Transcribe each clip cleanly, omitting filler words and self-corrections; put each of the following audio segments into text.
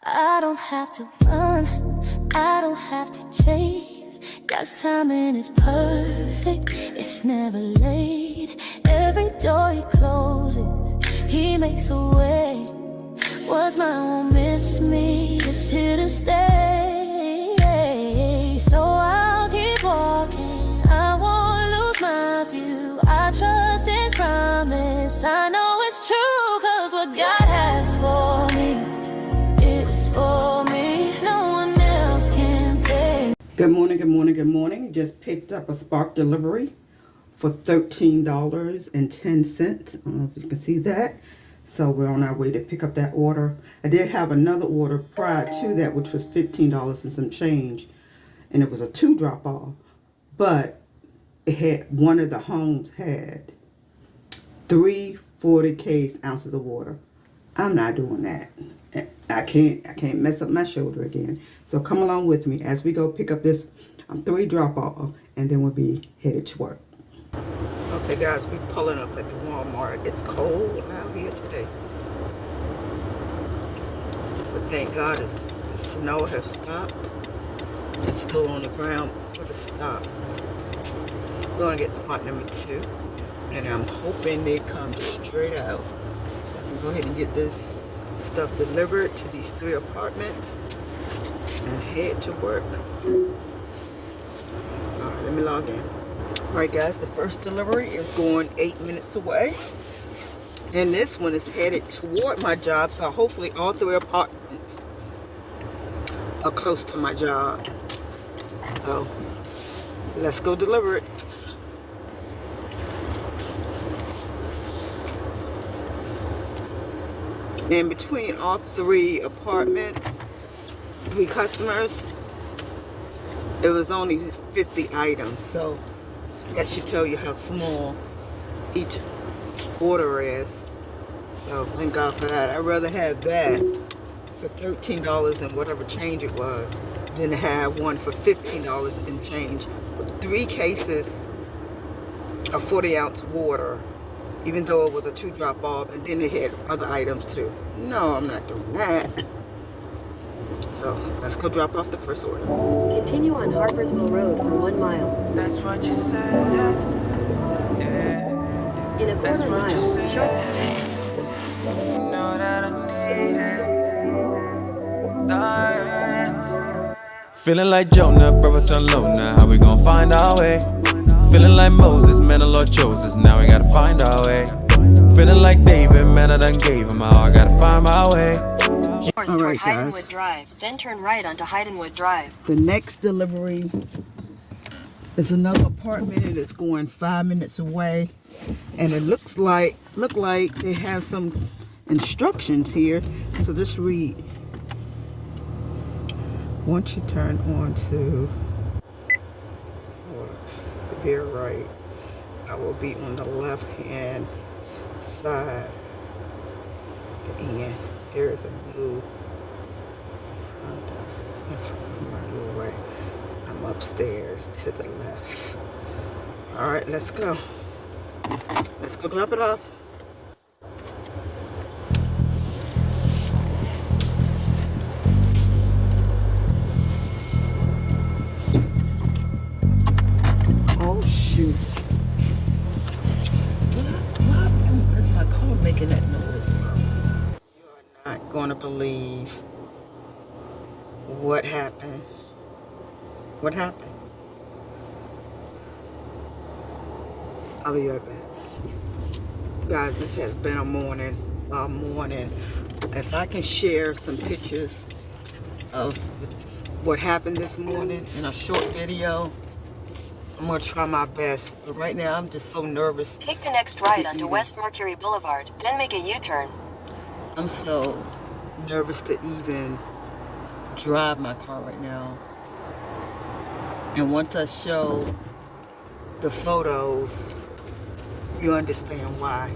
I don't have to run, I don't have to chase. God's timing is perfect, it's never late. Every door he closes, he makes a way. What's mine won't miss me, it's here to stay. So I'll keep walking, I won't lose my view. I trust his promise, I know it's true. Cause what God has for me is for me, no one else can take. Good morning, good morning, good morning. Just picked up a Spark delivery for $13.10. I don't know if you can see that. So we're on our way to pick up that order. I did have another order prior to that, which was $15 and some change. And it was a 2 drop off. But it had, one of the homes had 3 40 ounces of water. I'm not doing that. I can't mess up my shoulder again. So come along with me as we go pick up this 3 drop off, and then we'll be headed to work. Okay guys, we're pulling up at the Walmart. It's cold out here today, but thank God the snow has stopped. It's still on the ground, but it's stopped. We're gonna get spot number 2, and I'm hoping they come straight out. So I can go ahead and get this stuff delivered to these 3 apartments and head to work. Alright, let me log in. Alright guys, the first delivery is going 8 minutes away, and this one is headed toward my job, so hopefully all 3 apartments are close to my job. So let's go deliver it. And between all 3 apartments, 3 customers, it was only 50 items. So that should tell you how small each order is. So thank God for that. I'd rather have that for $13 and whatever change it was than to have one for $15 and change with 3 cases of 40-ounce water, even though it was a 2 drop off, and then they had other items too. No, I'm not doing that. So let's go drop off the first order. Continue on Harpersville Road for 1 mile. That's what you said. Yeah. In a That's quarter what you mile, said. short. You know that I need it. Darling. Feeling like Jonah, brother turn low now. How we gon' find our way? Feeling like Moses, man, the Lord chose us. Now we gotta find our way. Feeling like David, man, I done gave him all. I gotta find my way. North All toward right, guys. Heidenwood Drive, then turn right onto Heidenwood Drive. The next delivery is another apartment, and it's going 5 minutes away. And it look like they have some instructions here. So just read. Once you turn on to the very right, I will be on the left hand side. The end. There is a blue Honda in front of my doorway. I'm upstairs to the left. All right, let's go. Let's go drop it off. Oh shoot! What is my car making that noise? You are not gonna believe what happened. What happened? I'll be right back. Guys, this has been a morning. If I can share some pictures of what happened this morning in a short video, I'm gonna try my best. But right now, I'm just so nervous. Take the next right onto West Mercury Boulevard, then make a U-turn. I'm so nervous to even drive my car right now. And once I show the photos, you understand why.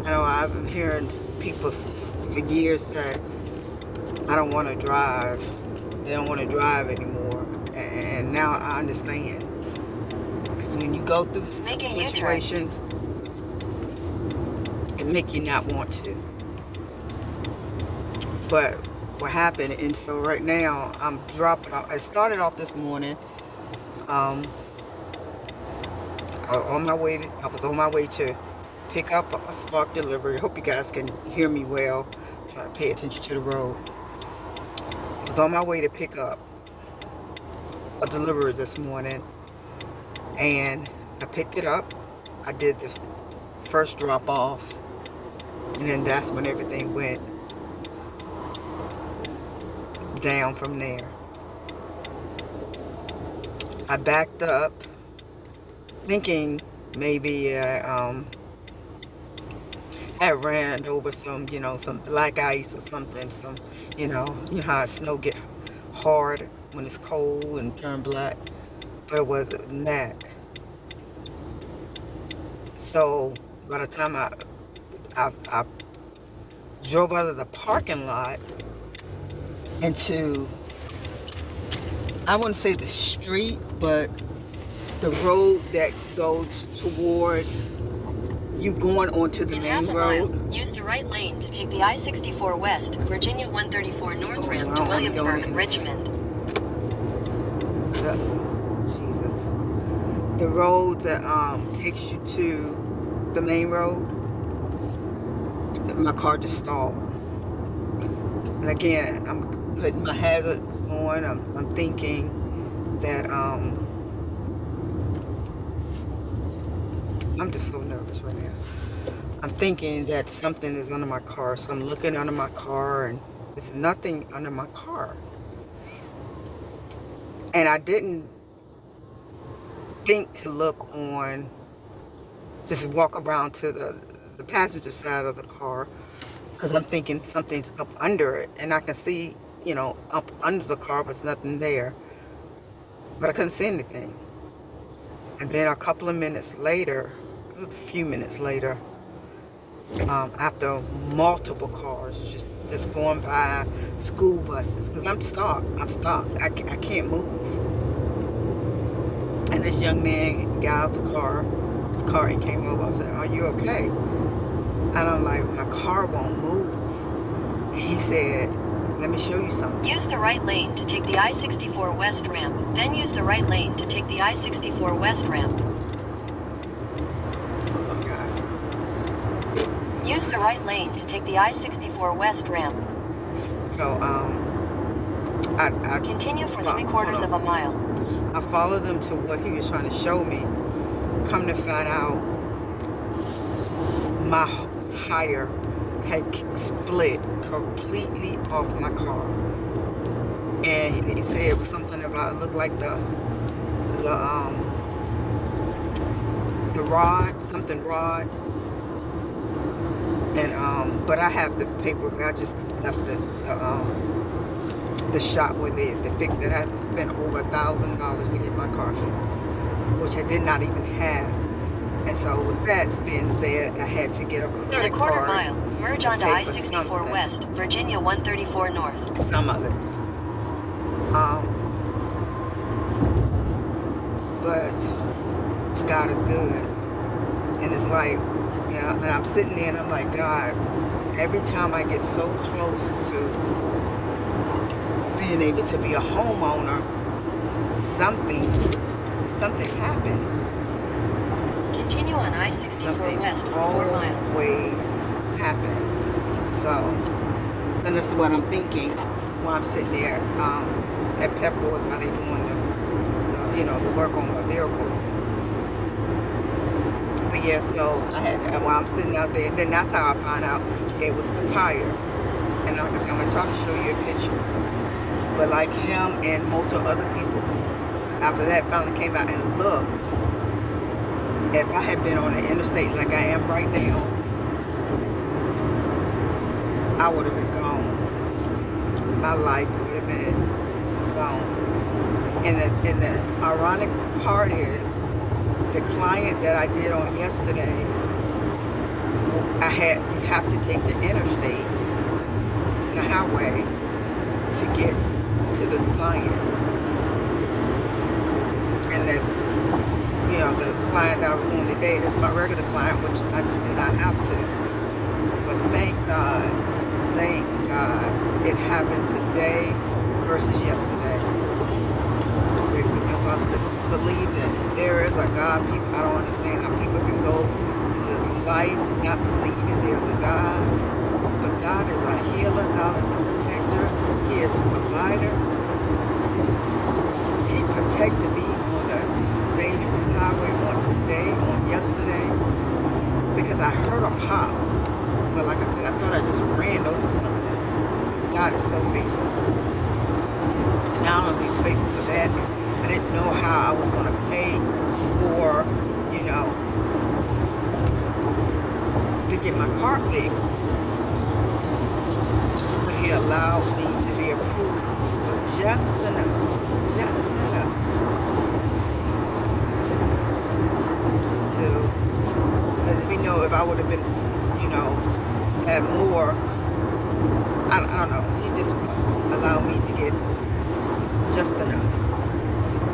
I know I've been hearing people for years say, I don't want to drive. They don't want to drive anymore. And now I understand. Because when you go through some situation, it make you not want to. But what happened, and so right now I'm dropping off. I started off this morning. I was on my way to pick up a Spark delivery. I hope you guys can hear me well. Try to pay attention to the road. I was on my way to pick up a delivery this morning, and I picked it up. I did the first drop off, and then that's when everything went down from there. I backed up thinking maybe I ran over some black ice or something, you know how snow get hard when it's cold and turn black, but it wasn't that. So by the time I drove out of the parking lot into, I wouldn't say the street, but the road that goes toward you going onto the main road. Mile, use the right lane to take the I-64 West, Virginia 134 North ramp to Williamsburg, Richmond. Jesus. The road that takes you to the main road. My car just stalled. And again, I'm putting my hazards on. I'm thinking that I'm just so nervous right now. I'm thinking that something is under my car, so I'm looking under my car, and there's nothing under my car. And I didn't think to look on, just walk around to the passenger side of the car, because I'm thinking something's up under it, and I can see, up under the car, but there's nothing there. But I couldn't see anything. And then a few minutes later, after multiple cars just going by, school buses, because I'm stopped. I can't move. And this young man got out the car, his car, and came over. I said, "Are you okay?" And I'm like, "My car won't move." And he said, "Let me show you something." Use the right lane to take the I-64 West ramp, then use the right lane to take the I-64 West ramp. Hold on, guys. Use the right lane to take the I-64 West ramp. So, I Continue for 3/4 of a mile. I followed him to what he was trying to show me. Come to find out, my tire had split completely off my car. And he said it was something about, it looked like the rod. And but I have the paperwork. I just left the shop with it to fix it. I had to spend over $1,000 to get my car fixed, which I did not even have. And so with that being said, I had to get a credit card. In a 1/4 mile, merge onto I-64 West, Virginia 134 North. Some of it. But God is good. And it's like, and I'm sitting there and I'm like, God, every time I get so close to being able to be a homeowner, something happens. Continue on I-64 West for 4 miles. Always happen. So, and this is what I'm thinking while I'm sitting there at Pep Boys while they're doing the work on my vehicle. But yeah, so while I'm sitting out there, and then that's how I found out it was the tire. And like I said, I'm gonna try to show you a picture. But like him and multiple other people who, after that, finally came out and looked. If I had been on the interstate like I am right now, I would have been gone. My life would have been gone. And the ironic part is, the client that I did on yesterday, you have to take the interstate, the highway, to get to this client. And the client that I was on today, that's my regular client, which I do not have to. But thank God it happened today versus yesterday. That's why I said, believe that there is a God. People, I don't understand how people can go through this life not believing there's a God. But God is a healer. God is a protector. He is a provider. He protected me on the dangerous highway on today, on yesterday, because I heard a pop. But like I said, I thought I just ran over something. God is so faithful. Not only He's faithful for that, I didn't know how I was going to pay for, to get my car fixed. But He allowed me to be approved for just enough. Because if I would have been, had more, I don't know. He just allowed me to get just enough,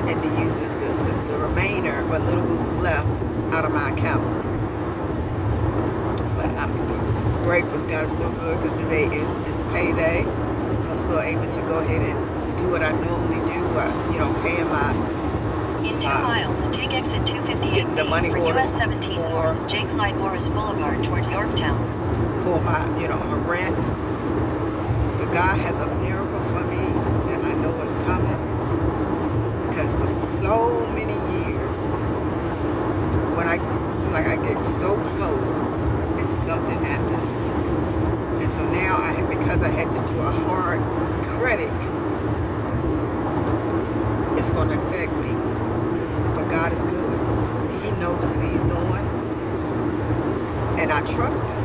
and to use the remainder, what little was left, out of my account. But I'm grateful God is still good, because today is payday, so I'm still able to go ahead and do what I normally do, paying my. In 2 miles, take exit 258 the money for order US 17 North, J. Clyde Morris Boulevard toward Yorktown. For my, my rent. But God has a miracle for me that I know is coming. Because for so many years, when I seem like I get so close and something happens. And so now because I had to do a hard credit, it's going to affect me. But God is good. He knows what He's doing. And I trust Him.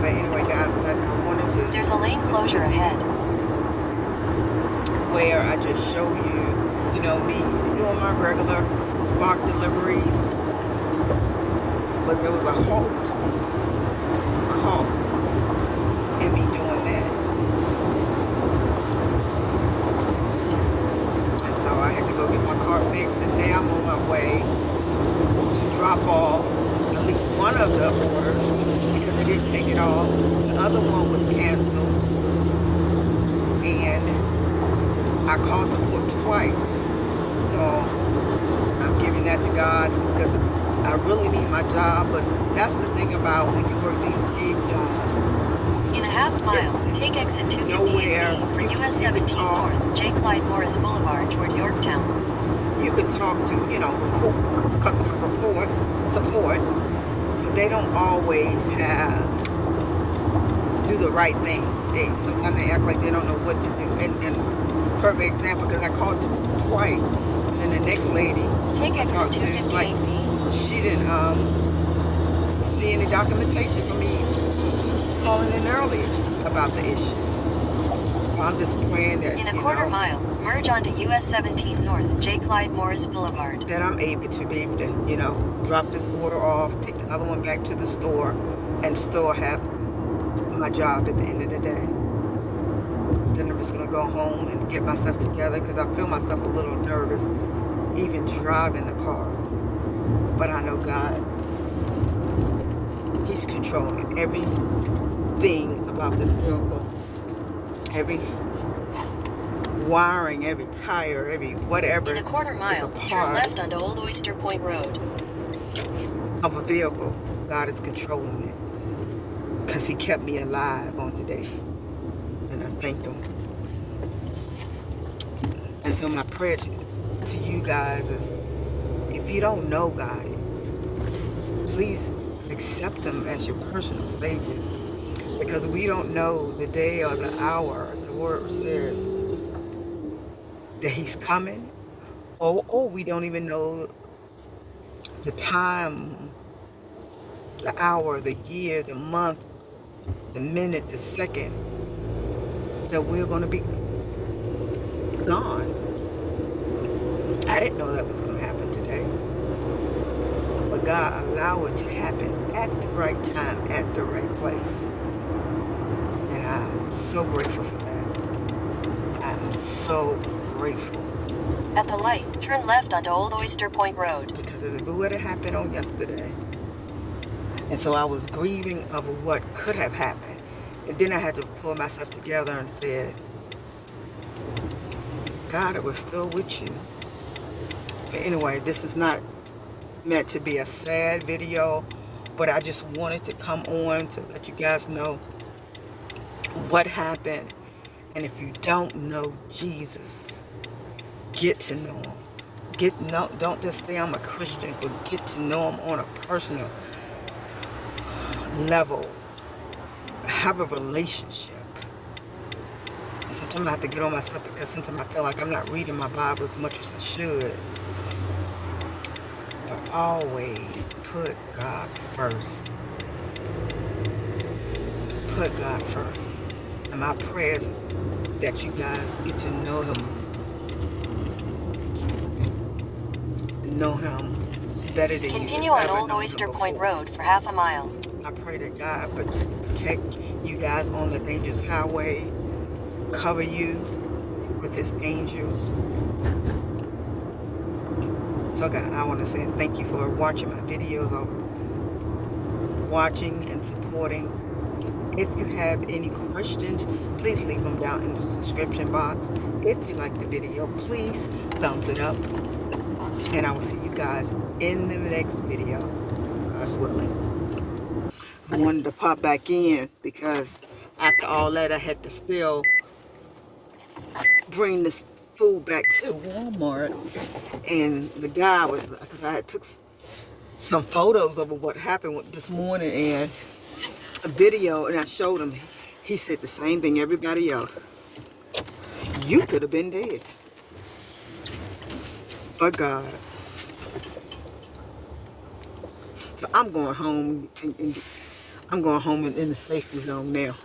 But anyway, guys, I wanted to... There's a lane closure ahead. Where I just show you, me doing my regular spark deliveries. But there was a halt in me doing that. And so I had to go get my car fixed, and now I'm on my way to drop off at least one of the orders, because I didn't take it all. The other one was canceled, and I called support twice. So I'm giving that to God, because I really need my job. But that's the thing about when you work these gig jobs. In a half mile, It's take exit 258B for US 17 North, J. Clyde Morris Boulevard toward Yorktown. You could talk to, customer support, but they don't always do the right thing. Sometimes they act like they don't know what to do. And perfect example, because I called twice, and then the next lady Take I exit talked to, it's like 258B. she didn't see any documentation for me calling in earlier about the issue. So I'm just praying that, In a quarter mile, merge onto US 17 North, J. Clyde Morris Boulevard. that I'm able to drop this order off, take the other one back to the store, and still have my job at the end of the day. Then I'm just going to go home and get myself together, because I feel myself a little nervous even driving the car. But I know God, He's controlling everything about this vehicle. Every wiring, every tire, every whatever In a quarter is a mile, turn part left onto Old Oyster Point Road. of a vehicle. God is controlling it, because He kept me alive on today, and I thank Him. And so my prayer to you guys is, if you don't know God, please accept Him as your personal Savior, because we don't know the day or the hour, as the Word says, that He's coming, or we don't even know the time, the hour, the year, the month, the minute, the second that we're going to be gone. I didn't know that was going to happen today. But God allowed it to happen at the right time, at the right place. And I'm so grateful for that. I'm so grateful. At the light, turn left onto Old Oyster Point Road. Because if it would have happened on yesterday, and so I was grieving of what could have happened, And then I had to pull myself together and said, God, it was still with you. But anyway, this is not meant to be a sad video, but I just wanted to come on to let you guys know what happened. And if you don't know Jesus, get to know him. Don't just say I'm a Christian, but get to know him on a personal level. Have a relationship. And sometimes I have to get on myself because sometimes I feel like I'm not reading my Bible as much as I should. But always put God first. Put God first. And my prayers that you guys get to know him. Know him better than Continue you on ever Old known Oyster him Point before. Road for half a mile. I pray that God protect you guys on the dangerous highway, cover you with his angels. So God, I want to say thank you for watching my videos, watching and supporting. If you have any questions, please leave them down in the description box. If you like the video, please thumbs it up. And I will see you guys in the next video, God's willing. I wanted to pop back in because after all that, I had to still bring this food back to Walmart. And the guy was, because I had took some photos of what happened this morning and a video, and I showed him. He said the same thing everybody else. You could have been dead. But God. So I'm going home, and I'm going home in the safety zone now.